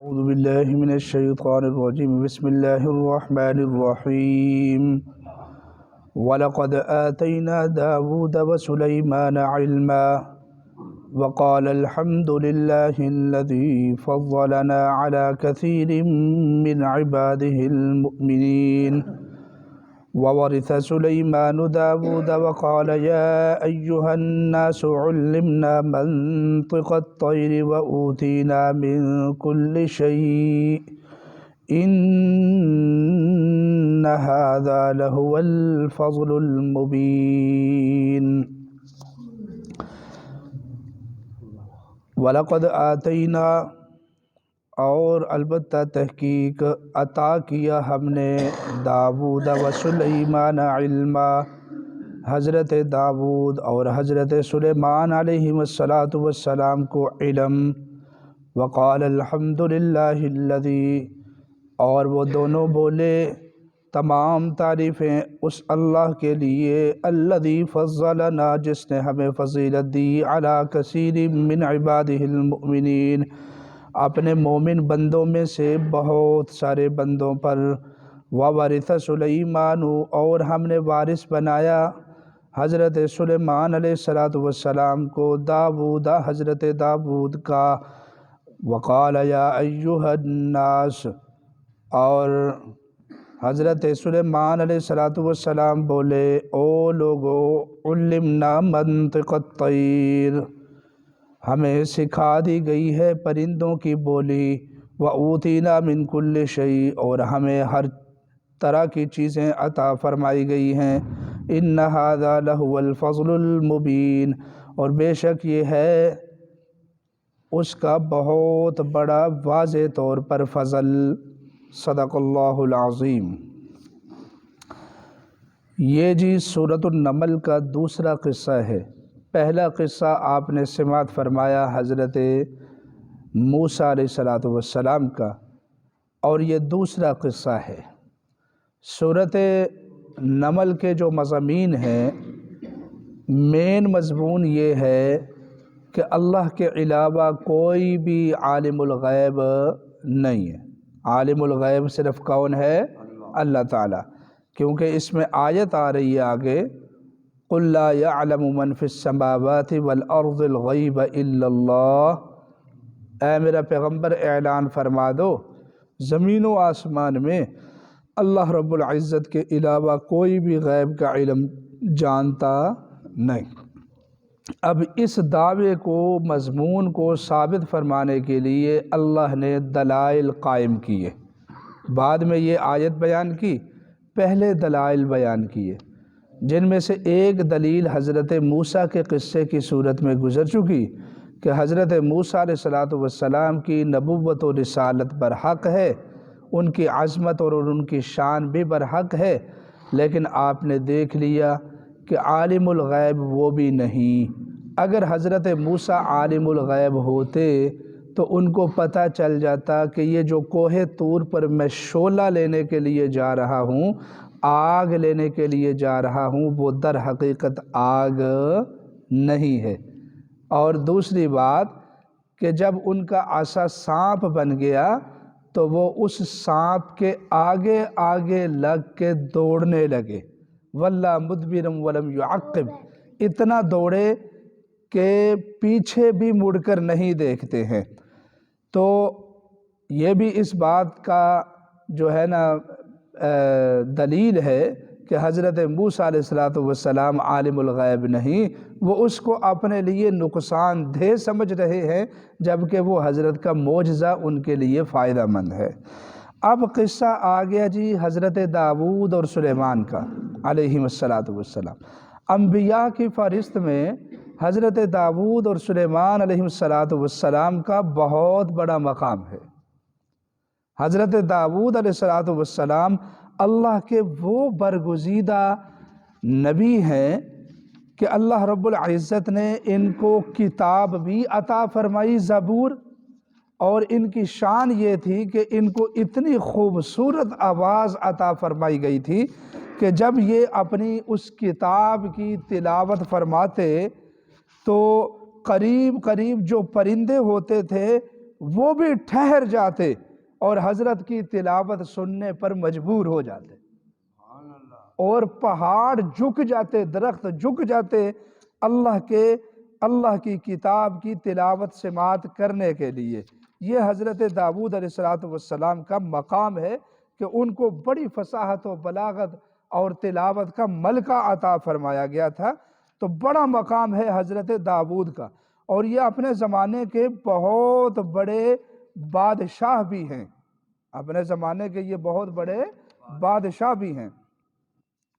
أعوذ بالله من الشيطان الرجيم بسم الله الرحمن الرحيم ولقد آتينا داود وسليمان علما وقال الحمد لله الذي فضلنا على كثير من عباده المؤمنين وورث سليمان داود وقال يا أيها الناس علمنا منطق الطير وأوتينا من كل شيء إن هذا لهو الفضل المبين وَلَقَدْ آتَيْنَا اور البتہ تحقیق عطا کیا ہم نے داود و سلیمان علما حضرت داود اور حضرت سلیمان علیہ السلام کو علم وقال الحمد للہ الذی اور وہ دونوں بولے تمام تعریفیں اس اللہ کے لیے الذی فضلنا جس نے ہمیں فضیلت دی علی کثیر من عبادہ المؤمنین اپنے مومن بندوں میں سے بہت سارے بندوں پر وورث سلیمان اور ہم نے وارث بنایا حضرت سلیمان علیہ السلام کو داود حضرت داود کا وقال یا ایہا الناس اور حضرت سلیمان علیہ السلام بولے او لوگو علمنا منطق الطیر ہمیں سکھا دی گئی ہے پرندوں کی بولی وَأُوتِينَا مِن كُلِّ شَيْءٍ اور ہمیں ہر طرح کی چیزیں عطا فرمائی گئی ہیں إِنَّ هَذَا لَهُوَ الْفَضْلُ الْمُبِينُ اور بے شک یہ ہے اس کا بہت بڑا واضح طور پر فضل صدق اللہ العظیم۔ یہ جی سورۃ النمل کا دوسرا قصہ ہے۔ پہلا قصہ آپ نے سماعت فرمایا حضرت موسیٰ علیہ السلام کا اور یہ دوسرا قصہ ہے۔ سورۃ نمل کے جو مضامین ہیں مین مضمون یہ ہے کہ اللہ کے علاوہ کوئی بھی عالم الغیب نہیں ہے۔ عالم الغیب صرف کون ہے؟ اللہ تعالیٰ، کیونکہ اس میں آیت آ رہی ہے آگے قُلْ لَا يَعْلَمُ مَنْ فِي السَّمَاوَاتِ وَالْأَرْضِ الْغَيْبَ إِلَّا اللَّهُ اے میرا پیغمبر اعلان فرما دو زمین و آسمان میں اللہ رب العزت کے علاوہ کوئی بھی غیب کا علم جانتا نہیں۔ اب اس دعوے کو مضمون کو ثابت فرمانے کے لیے اللہ نے دلائل قائم کیے، بعد میں یہ آیت بیان کی، پہلے دلائل بیان کیے، جن میں سے ایک دلیل حضرت موسیٰ کے قصے کی صورت میں گزر چکی کہ حضرت موسیٰ علیہ السلام کی نبوت و رسالت برحق ہے، ان کی عظمت اور ان کی شان بھی برحق ہے، لیکن آپ نے دیکھ لیا کہ عالم الغیب وہ بھی نہیں۔ اگر حضرت موسیٰ عالم الغیب ہوتے تو ان کو پتہ چل جاتا کہ یہ جو کوہ طور پر میں شعلہ لینے کے لیے جا رہا ہوں، آگ لینے کے لیے جا رہا ہوں، وہ در حقیقت آگ نہیں ہے۔ اور دوسری بات کہ جب ان کا عصا سانپ بن گیا تو وہ اس سانپ کے آگے آگے لگ کے دوڑنے لگے، وَلَّا مُدْبِرًا وَلَمْ يُعَقِّبْ اتنا دوڑے کہ پیچھے بھی مڑ کر نہیں دیکھتے ہیں۔ تو یہ بھی اس بات کا جو ہے نا دلیل ہے کہ حضرت موسیٰ علیہ السلام عالم الغیب نہیں، وہ اس کو اپنے لیے نقصان دہ سمجھ رہے ہیں، جبکہ وہ حضرت کا معجزہ ان کے لیے فائدہ مند ہے۔ اب قصہ آ گیا جی حضرت داود اور سلیمان کا علیہ السلام۔ انبیاء کی فہرست میں حضرت داود اور سلیمان علیہ السلام کا بہت بڑا مقام ہے۔ حضرت داود علیہ السلام اللہ کے وہ برگزیدہ نبی ہیں کہ اللہ رب العزت نے ان کو کتاب بھی عطا فرمائی زبور، اور ان کی شان یہ تھی کہ ان کو اتنی خوبصورت آواز عطا فرمائی گئی تھی کہ جب یہ اپنی اس کتاب کی تلاوت فرماتے تو قریب قریب جو پرندے ہوتے تھے وہ بھی ٹھہر جاتے اور حضرت کی تلاوت سننے پر مجبور ہو جاتے، اور پہاڑ جھک جاتے، درخت جھک جاتے اللہ کی کتاب کی تلاوت سماعت کرنے کے لیے۔ یہ حضرت داؤد علیہ السلام کا مقام ہے کہ ان کو بڑی فصاحت و بلاغت اور تلاوت کا ملکہ عطا فرمایا گیا تھا۔ تو بڑا مقام ہے حضرت داؤد کا، اور یہ اپنے زمانے کے بہت بڑے بادشاہ بھی ہیں، اپنے زمانے کے یہ بہت بڑے بادشاہ بھی ہیں،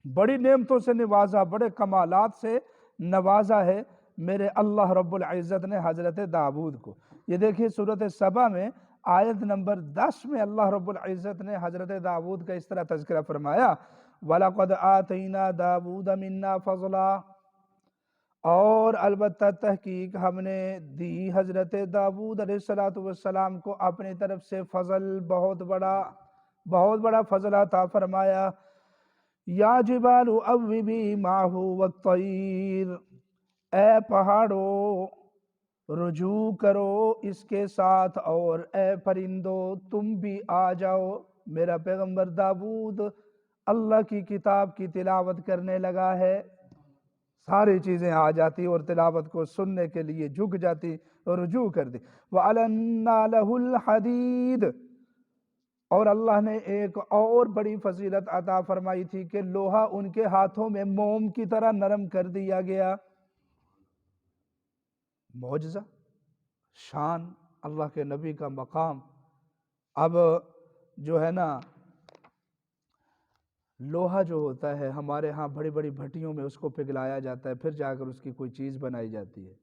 بڑی نعمتوں سے نوازا، بڑے کمالات سے نوازا ہے میرے اللہ رب العزت نے حضرت داؤد کو۔ یہ دیکھیے سورۃ سبا میں آیت نمبر 10 میں اللہ رب العزت نے حضرت داؤد کا اس طرح تذکرہ فرمایا، وَلَقَدْ آتَيْنَا دَاوُودَ مِنَّا فَضْلًا، اور البتہ تحقیق ہم نے دی حضرت داؤد علیہ السلام کو اپنی طرف سے فضل، بہت بڑا فضل عطا فرمایا۔ یا جبال اوبی معہ والطیر، اے پہاڑو رجوع کرو اس کے ساتھ، اور اے پرندو تم بھی آ جاؤ۔ میرا پیغمبر داؤد اللہ کی کتاب کی تلاوت کرنے لگا ہے، ساری چیزیں آ جاتی اور تلاوت کو سننے کے لیے جھک جاتی اور رجوع کر دی۔ وَعَلَنَّا لَهُ الْحَدِيدَ، اور اللہ نے ایک اور بڑی فضیلت عطا فرمائی تھی کہ لوہا ان کے ہاتھوں میں موم کی طرح نرم کر دیا گیا۔ معجزہ، شان، اللہ کے نبی کا مقام۔ اب جو ہے نا لوہا جو ہوتا ہے ہمارے ہاں بڑی بڑی بھٹیوں میں اس کو پگھلایا جاتا ہے، پھر جا کر اس کی کوئی چیز بنائی جاتی ہے۔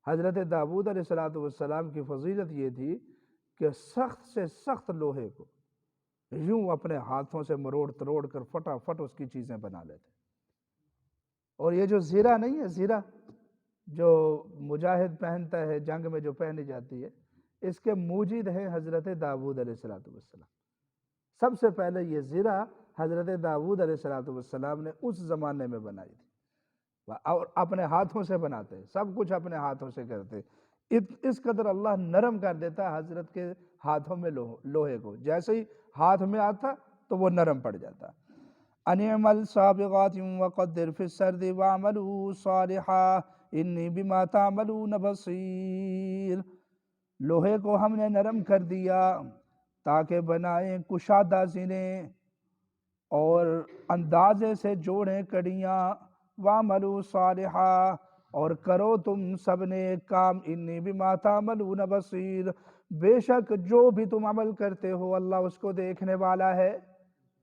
حضرت داؤد علیہ السلام کی فضیلت یہ تھی کہ سخت سے سخت لوہے کو یوں اپنے ہاتھوں سے مروڑ تروڑ کر فٹافٹ اس کی چیزیں بنا لیتے۔ اور یہ جو زیرہ نہیں ہے، زیرہ جو مجاہد پہنتا ہے جنگ میں جو پہنی جاتی ہے، اس کے موجد ہیں حضرت داؤد علیہ السلام۔ سب سے پہلے یہ زیرہ حضرت داؤد علیہ السلام نے اس زمانے میں بنائی تھی، اور اپنے ہاتھوں سے بناتے، سب کچھ اپنے ہاتھوں سے کرتے۔ اس قدر اللہ نرم کر دیتا حضرت کے ہاتھوں میں لوہے کو، جیسے ہی ہاتھ میں آتا تو وہ نرم پڑ جاتا۔ ان اعمل سابغات وقدر فی السرد واعملوا صالحا انی بما تعملون بصیر۔ لوہے کو ہم نے نرم کر دیا تاکہ بنائیں کشادہ زینے اور اندازے سے جوڑیں کڑیاں، وَعْمَلُوا صَالِحًا، اور کرو تم سب نے کام، انی بما تعملون بصیر، بے شک جو بھی تم عمل کرتے ہو اللہ اس کو دیکھنے والا ہے۔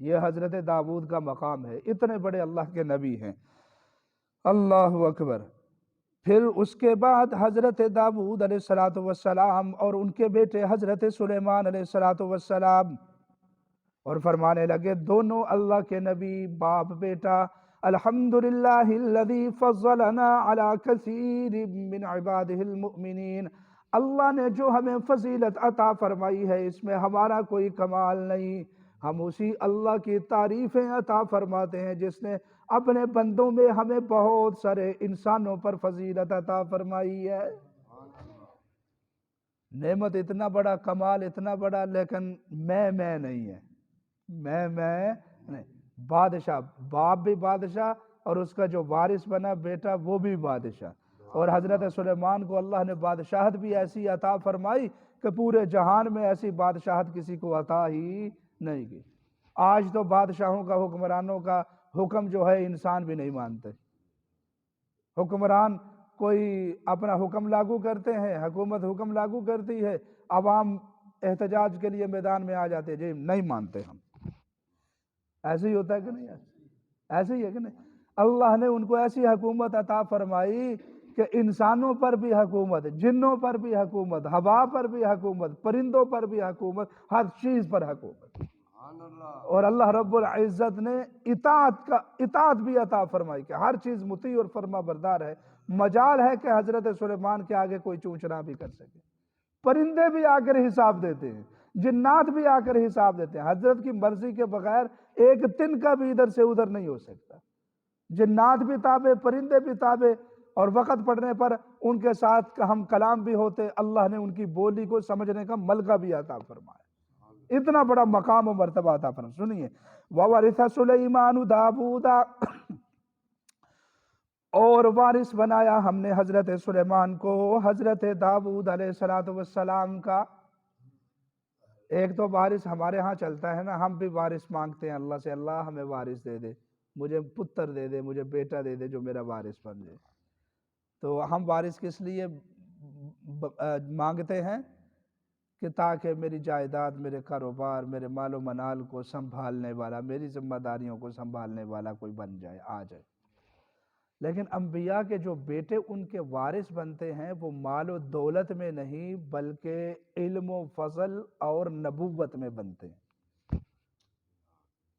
یہ حضرت داؤد کا مقام ہے، اتنے بڑے اللہ کے نبی ہیں۔ اللہ اکبر۔ پھر اس کے بعد حضرت داؤد علیہ السلام اور ان کے بیٹے حضرت سلیمان علیہ السلام، اور فرمانے لگے دونوں اللہ کے نبی، باپ بیٹا، الحمدللہ الذی فضلنا علی کثیر من عبادہ المؤمنین، اللہ نے جو ہمیں فضیلت عطا فرمائی ہے اس میں ہمارا کوئی کمال نہیں، ہم اسی اللہ کی تعریفیں عطا فرماتے ہیں جس نے اپنے بندوں میں ہمیں بہت سارے انسانوں پر فضیلت عطا فرمائی ہے۔ نعمت اتنا بڑا، کمال اتنا بڑا، لیکن میں نہیں ہے، میں نہیں۔ بادشاہ، باپ بھی بادشاہ، اور اس کا جو وارث بنا بیٹا وہ بھی بادشاہ، اور حضرت سلیمان کو اللہ نے بادشاہت بھی ایسی عطا فرمائی کہ پورے جہان میں ایسی بادشاہت کسی کو عطا ہی نہیں کی۔ آج تو بادشاہوں کا، حکمرانوں کا حکم جو ہے انسان بھی نہیں مانتے۔ حکمران کوئی اپنا حکم لاگو کرتے ہیں، حکومت حکم لاگو کرتی ہے، عوام احتجاج کے لیے میدان میں آ جاتے ہیں، جی نہیں مانتے ہم۔ ایسے ہی ہوتا ہے کہ نہیں؟ ایسے ہی ہے کہ نہیں؟ اللہ نے ان کو ایسی حکومت عطا فرمائی کہ انسانوں پر بھی حکومت، جنوں پر بھی حکومت، ہوا پر بھی حکومت، پرندوں پر بھی حکومت، ہر چیز پر حکومت، اور اللہ رب العزت نے اطاعت بھی عطا فرمائی کہ ہر چیز مطیع اور فرما بردار ہے۔ مجال ہے کہ حضرت سلیمان کے آگے کوئی چونچنا بھی کر سکے، پرندے بھی آ کر حساب دیتے ہیں، جنات بھی آ کر حساب دیتے ہیں، حضرت کی مرضی کے بغیر ایک تن کا بھی ادھر سے ادھر نہیں ہو سکتا۔ جنات بھی تابع، پرندے بھی تابع، اور وقت پڑنے پر ان کے ساتھ ہم کلام بھی ہوتے، اللہ نے ان کی بولی کو سمجھنے کا ملکہ بھی عطا فرمایا، اتنا بڑا مقام و مرتبہ عطا فرمایا۔ سنیے، وَوَرِثَ سُلَيْمَانُ دَاوُودَ، اور وارث بنایا ہم نے حضرت سلیمان کو حضرت داؤد علیہ السلام کا۔ ایک تو وارث ہمارے ہاں چلتا ہے نا، ہم بھی وارث مانگتے ہیں اللہ سے، اللہ ہمیں وارث دے دے، مجھے پتر دے دے، مجھے بیٹا دے دے جو میرا وارث بن جائے۔ تو ہم وارث کس لیے مانگتے ہیں؟ کہ تاکہ میری جائیداد، میرے کاروبار، میرے مال و منال کو سنبھالنے والا، میری ذمہ داریوں کو سنبھالنے والا کوئی بن جائے، آ جائے۔ لیکن انبیاء کے جو بیٹے ان کے وارث بنتے ہیں وہ مال و دولت میں نہیں بلکہ علم و فضل اور نبوت میں بنتے ہیں۔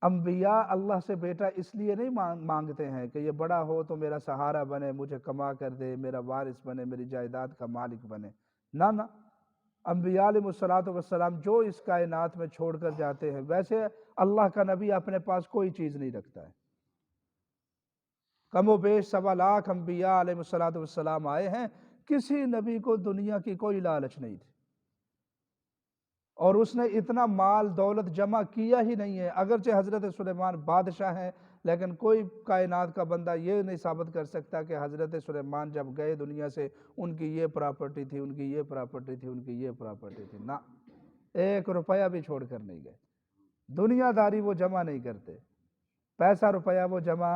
انبیاء اللہ سے بیٹا اس لیے نہیں مانگتے ہیں کہ یہ بڑا ہو تو میرا سہارا بنے، مجھے کما کر دے، میرا وارث بنے، میری جائیداد کا مالک بنے، نہ۔ انبیاء علیہ السلام جو اس کائنات میں چھوڑ کر جاتے ہیں، ویسے اللہ کا نبی اپنے پاس کوئی چیز نہیں رکھتا ہے۔ کم و بیش 1.25 انبیاء علیہ السلام آئے ہیں، کسی نبی کو دنیا کی کوئی لالچ نہیں تھی، اور اس نے اتنا مال دولت جمع کیا ہی نہیں ہے۔ اگرچہ حضرت سلیمان بادشاہ ہیں، لیکن کوئی کائنات کا بندہ یہ نہیں ثابت کر سکتا کہ حضرت سلیمان جب گئے دنیا سے ان کی یہ پراپرٹی تھی، ان کی یہ پراپرٹی تھی، ان کی یہ پراپرٹی تھی، نہ، 1 روپیہ بھی چھوڑ کر نہیں گئے۔ دنیا داری وہ جمع نہیں کرتے، پیسہ روپیہ وہ جمع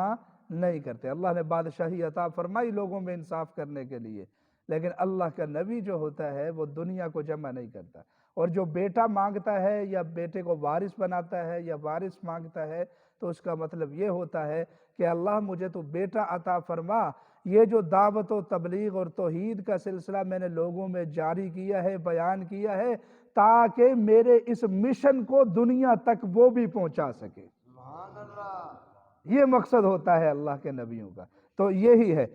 نہیں کرتے۔ اللہ نے بادشاہی عطا فرمائی لوگوں میں انصاف کرنے کے لیے، لیکن اللہ کا نبی جو ہوتا ہے وہ دنیا کو جمع نہیں کرتا۔ اور جو بیٹا مانگتا ہے یا بیٹے کو وارث بناتا ہے یا وارث مانگتا ہے تو اس کا مطلب یہ ہوتا ہے کہ اللہ مجھے تو بیٹا عطا فرما، یہ جو دعوت و تبلیغ اور توحید کا سلسلہ میں نے لوگوں میں جاری کیا ہے، بیان کیا ہے، تاکہ میرے اس مشن کو دنیا تک وہ بھی پہنچا سکے۔ سبحان اللہ، یہ مقصد ہوتا ہے اللہ کے نبیوں کا۔ تو یہی ہے،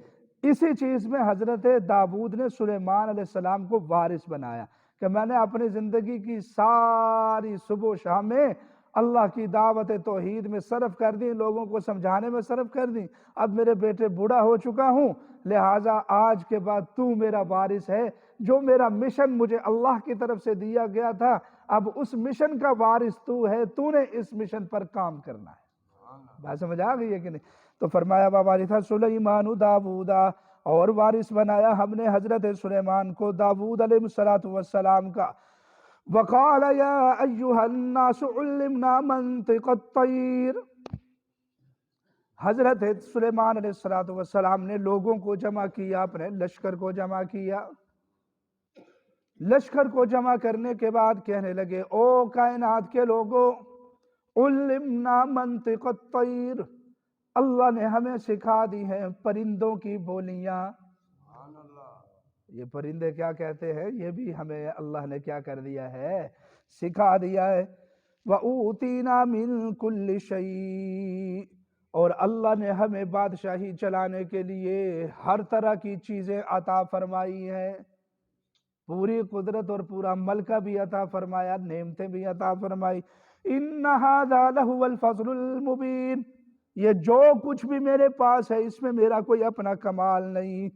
اسی چیز میں حضرت داؤد نے سلیمان علیہ السلام کو وارث بنایا کہ میں نے اپنی زندگی کی ساری صبح و شامیں اللہ کی دعوت توحید میں صرف کر دی، لوگوں کو سمجھانے میں صرف کر دی۔ اب میرے بیٹے بوڑھا ہو چکا ہوں، لہٰذا آج کے بعد تو میرا وارث ہے، جو میرا مشن مجھے اللہ کی طرف سے دیا گیا تھا، اب اس مشن کا وارث تو ہے، تو نے اس مشن پر کام کرنا ہے۔ بات سمجھ آ گئی ہے کہ نہیں؟ تو فرمایا وَوَارِثَ سُلَيْمَانُ دَاوُودَ، اور وارث بنایا ہم نے حضرت سلیمان کو داؤد علیہ السلام کا۔ وَقَالَ يَا أَيُّهَا النَّاسُ عُلِّمْنَا مَنطِقَ الطَّيْرِ، حضرت سلیمان علیہ السلام نے لوگوں کو جمع کیا، اپنے لشکر کو جمع کیا۔ لشکر کو جمع کرنے کے بعد کہنے لگے، او کائنات کے لوگوں، عُلِّمْنَا مَنطِقَ الطَّيْرِ، اللہ نے ہمیں سکھا دی ہیں پرندوں کی بولیاں۔ یہ پرندے کیا کہتے ہیں، یہ بھی ہمیں اللہ نے کیا کر دیا ہے، سکھا دیا ہے۔ وَأُوتِينَا مِن كُلِّ شَيْءٍ، اور اللہ نے ہمیں بادشاہی چلانے کے لیے ہر طرح کی چیزیں عطا فرمائی ہیں، پوری قدرت اور پورا ملکہ بھی عطا فرمایا، نعمتیں بھی عطا فرمائی۔ إِنَّ هَذَا لَهُوَ الْفَضْلُ الْمُبِينُ، یہ جو کچھ بھی میرے پاس ہے اس میں میرا کوئی اپنا کمال نہیں،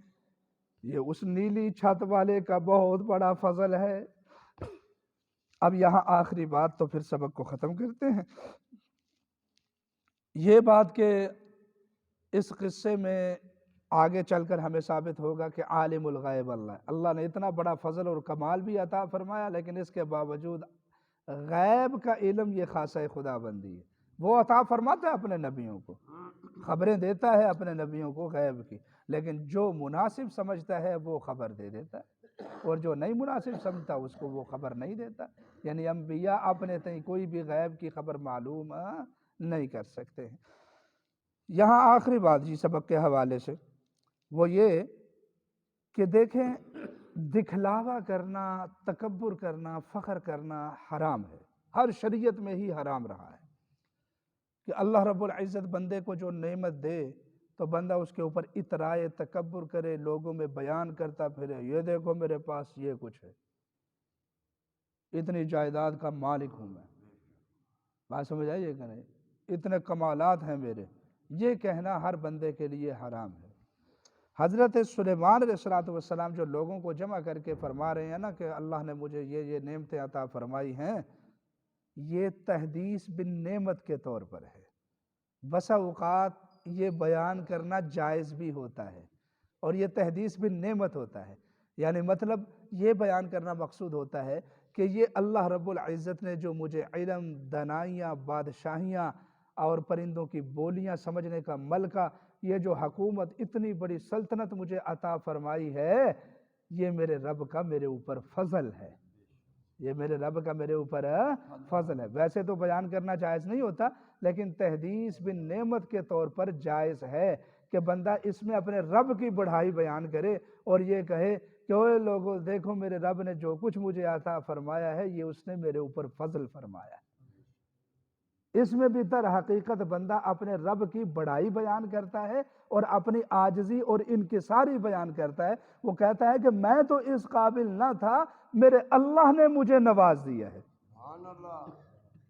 یہ اس نیلی چھت والے کا بہت بڑا فضل ہے۔ اب یہاں آخری بات تو پھر سبق کو ختم کرتے ہیں۔ یہ بات کہ اس قصے میں آگے چل کر ہمیں ثابت ہوگا کہ عالم الغیب اللہ نے اتنا بڑا فضل اور کمال بھی عطا فرمایا، لیکن اس کے باوجود غیب کا علم یہ خاصہ خدا بندی ہے، وہ عطا فرماتا ہے اپنے نبیوں کو، خبریں دیتا ہے اپنے نبیوں کو غیب کی، لیکن جو مناسب سمجھتا ہے وہ خبر دے دیتا ہے، اور جو نہیں مناسب سمجھتا اس کو وہ خبر نہیں دیتا۔ یعنی انبیاء اپنے تئیں کوئی بھی غیب کی خبر معلوم نہیں کر سکتے ہیں۔ یہاں آخری بات جی سبق کے حوالے سے وہ یہ کہ دیکھیں، دکھلاوا کرنا، تکبر کرنا، فخر کرنا حرام ہے، ہر شریعت میں ہی حرام رہا ہے کہ اللہ رب العزت بندے کو جو نعمت دے تو بندہ اس کے اوپر اطراء تکبر کرے، لوگوں میں بیان کرتا پھرے، یہ دیکھو میرے پاس یہ کچھ ہے، اتنی جائیداد کا مالک ہوں میں، بات سمجھ آئیے کہ نہیں، اتنے کمالات ہیں میرے، یہ کہنا ہر بندے کے لیے حرام ہے۔ حضرت سلیمان علیہ السلام جو لوگوں کو جمع کر کے فرما رہے ہیں نا کہ اللہ نے مجھے یہ نعمتیں عطا فرمائی ہیں، یہ تحدیث بالنعمت کے طور پر ہے۔ بسا اوقات یہ بیان کرنا جائز بھی ہوتا ہے اور یہ تحدیث بالنعمت ہوتا ہے، یعنی مطلب یہ بیان کرنا مقصود ہوتا ہے کہ یہ اللہ رب العزت نے جو مجھے علم، دانائیاں، بادشاہیاں اور پرندوں کی بولیاں سمجھنے کا ملکہ، یہ جو حکومت، اتنی بڑی سلطنت مجھے عطا فرمائی ہے، یہ میرے رب کا میرے اوپر فضل ہے، یہ میرے رب کا میرے اوپر فضل ہے۔ ویسے تو بیان کرنا جائز نہیں ہوتا، لیکن تحدیث بالنعمت کے طور پر جائز ہے کہ بندہ اس میں اپنے رب کی بڑھائی بیان کرے اور یہ کہے کہ اوے لوگو دیکھو میرے رب نے جو کچھ مجھے عطا فرمایا ہے یہ اس نے میرے اوپر فضل فرمایا ہے۔ اس میں بھی در حقیقت بندہ اپنے رب کی بڑائی بیان کرتا ہے اور اپنی عاجزی اور انکساری بیان کرتا ہے۔ وہ کہتا ہے کہ میں تو اس قابل نہ تھا، میرے اللہ نے مجھے نواز دیا ہے،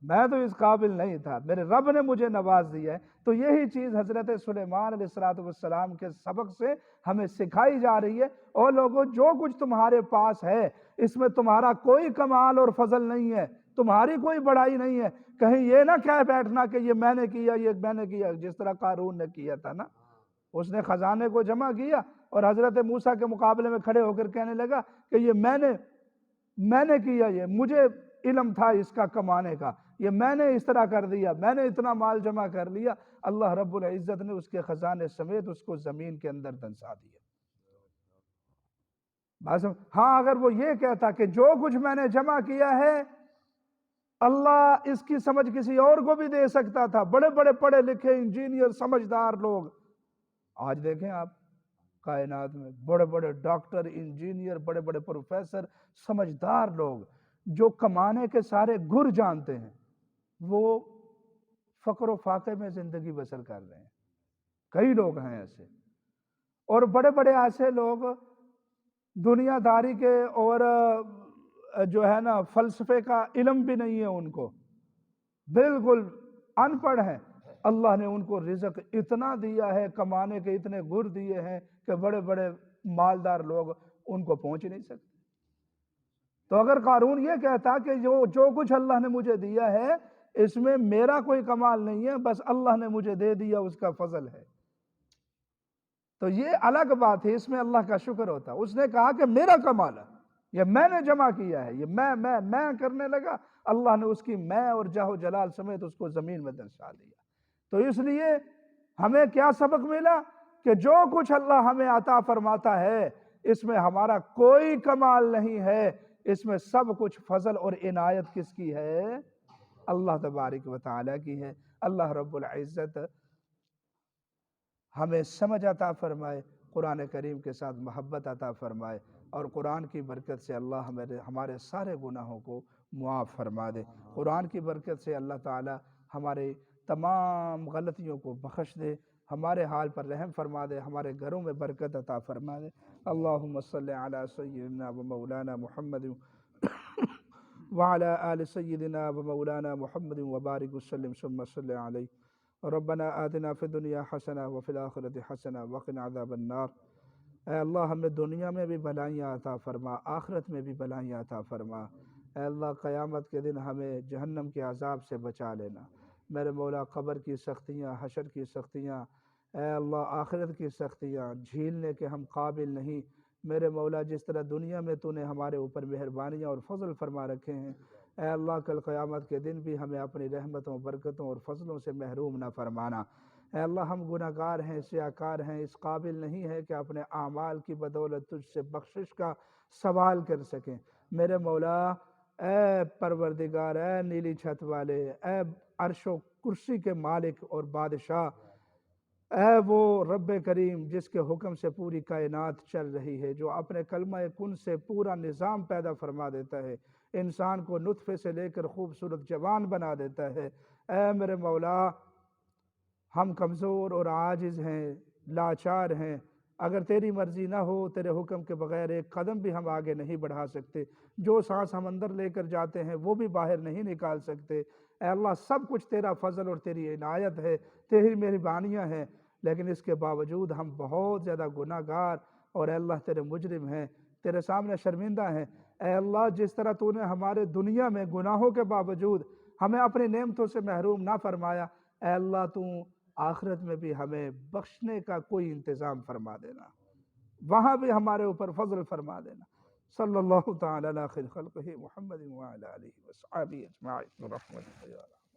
میں تو اس قابل نہیں تھا، میرے رب نے مجھے نواز دیا ہے۔ تو یہی چیز حضرت سلیمان علیہ السلام کے سبق سے ہمیں سکھائی جا رہی ہے، اور لوگوں جو کچھ تمہارے پاس ہے اس میں تمہارا کوئی کمال اور فضل نہیں ہے، تمہاری کوئی بڑائی نہیں ہے، کہیں یہ نہ کہہ بیٹھنا کہ یہ میں نے کیا، یہ میں نے کیا، جس طرح قارون نے کیا تھا نا، اس نے خزانے کو جمع کیا اور حضرت موسیٰ کے مقابلے میں کھڑے ہو کر کہنے لگا کہ یہ میں نے کیا، یہ مجھے علم تھا اس کا کمانے کا، یہ میں نے اس طرح کر دیا، میں نے اتنا مال جمع کر لیا۔ اللہ رب العزت نے اس کے خزانے سمیت اس کو زمین کے اندر دنسا دیا۔ ہاں اگر وہ یہ کہتا کہ جو کچھ میں نے جمع کیا ہے اللہ اس کی سمجھ کسی اور کو بھی دے سکتا تھا، بڑے بڑے پڑھے لکھے انجینئر سمجھدار لوگ، آج دیکھیں آپ کائنات میں بڑے بڑے ڈاکٹر، انجینئر، بڑے بڑے پروفیسر، سمجھدار لوگ جو کمانے کے سارے گر جانتے ہیں، وہ فقر و فاقے میں زندگی بسر کر رہے ہیں۔ کئی لوگ ہیں ایسے، اور بڑے بڑے ایسے لوگ دنیا داری کے اور جو ہے نا فلسفے کا علم بھی نہیں ہے ان کو، بالکل ان پڑھ ہیں، اللہ نے ان کو رزق اتنا دیا ہے، کمانے کے اتنے گر دیے ہیں کہ بڑے بڑے مالدار لوگ ان کو پہنچ نہیں سکتے۔ تو اگر قارون یہ کہتا کہ جو کچھ اللہ نے مجھے دیا ہے اس میں میرا کوئی کمال نہیں ہے، بس اللہ نے مجھے دے دیا، اس کا فضل ہے، تو یہ الگ بات ہے، اس میں اللہ کا شکر ہوتا۔ اس نے کہا کہ میرا کمال ہے، یہ میں نے جمع کیا ہے، یہ میں کرنے لگا، اللہ نے اس کی میں اور جاہ و جلال سمیت اس کو زمین میں دنسا دیا۔ تو اس لیے ہمیں کیا سبق ملا کہ جو کچھ اللہ ہمیں عطا فرماتا ہے اس میں ہمارا کوئی کمال نہیں ہے، اس میں سب کچھ فضل اور عنایت کس کی ہے؟ اللہ تبارک و تعالیٰ کی ہے۔ اللہ رب العزت ہمیں سمجھ عطا فرمائے، قرآن کریم کے ساتھ محبت عطا فرمائے، اور قرآن کی برکت سے اللہ ہمارے سارے گناہوں کو معاف فرما دے۔ قرآن کی برکت سے اللہ تعالی ہمارے تمام غلطیوں کو بخش دے، ہمارے حال پر رحم فرما دے، ہمارے گھروں میں برکت عطا فرما دے۔ اللہم صلی علی سیدنا و مولانا محمد وعلی آل سیدنا و مولانا محمد وبارک وسلم ثم صلی علیہ۔ ربنا آتنا فی الدنیا حسنہ وفی الآخرۃ حسنہ وقنا عذاب النار۔ اے اللہ ہمیں دنیا میں بھی بھلائیاں عطا فرما، آخرت میں بھی بھلائیاں عطا فرما۔ اے اللہ قیامت کے دن ہمیں جہنم کے عذاب سے بچا لینا۔ میرے مولا قبر کی سختیاں، حشر کی سختیاں، اے اللہ آخرت کی سختیاں جھیلنے کے ہم قابل نہیں۔ میرے مولا جس طرح دنیا میں تو نے ہمارے اوپر مہربانیاں اور فضل فرما رکھے ہیں، اے اللہ کل قیامت کے دن بھی ہمیں اپنی رحمتوں، برکتوں اور فضلوں سے محروم نہ فرمانا۔ اے اللہ ہم گناہ گار ہیں، سیاہکار ہیں، اس قابل نہیں ہے کہ اپنے اعمال کی بدولت تجھ سے بخشش کا سوال کر سکیں۔ میرے مولا اے پروردگار، اے نیلی چھت والے، اے عرش و کرسی کے مالک اور بادشاہ، اے وہ رب کریم جس کے حکم سے پوری کائنات چل رہی ہے، جو اپنے کلمہ کن سے پورا نظام پیدا فرما دیتا ہے، انسان کو نطفے سے لے کر خوبصورت جوان بنا دیتا ہے۔ اے میرے مولا ہم کمزور اور عاجز ہیں، لاچار ہیں، اگر تیری مرضی نہ ہو، تیرے حکم کے بغیر ایک قدم بھی ہم آگے نہیں بڑھا سکتے، جو سانس ہم اندر لے کر جاتے ہیں وہ بھی باہر نہیں نکال سکتے۔ اے اللہ سب کچھ تیرا فضل اور تیری عنایت ہے، تیری مہربانیاں ہیں۔ لیکن اس کے باوجود ہم بہت زیادہ گناہ گار اور اے اللہ تیرے مجرم ہیں، تیرے سامنے شرمندہ ہیں۔ اے اللہ جس طرح تو نے ہمارے دنیا میں گناہوں کے باوجود ہمیں اپنی نعمتوں سے محروم نہ فرمایا، اے اللہ تو آخرت میں بھی ہمیں بخشنے کا کوئی انتظام فرما دینا، وہاں بھی ہمارے اوپر فضل فرما دینا۔ صلی اللہ تعالی علی خیر خلقہ محمد وعلی آلہ وصحبہ اجمعین برحمتک یا ارحم۔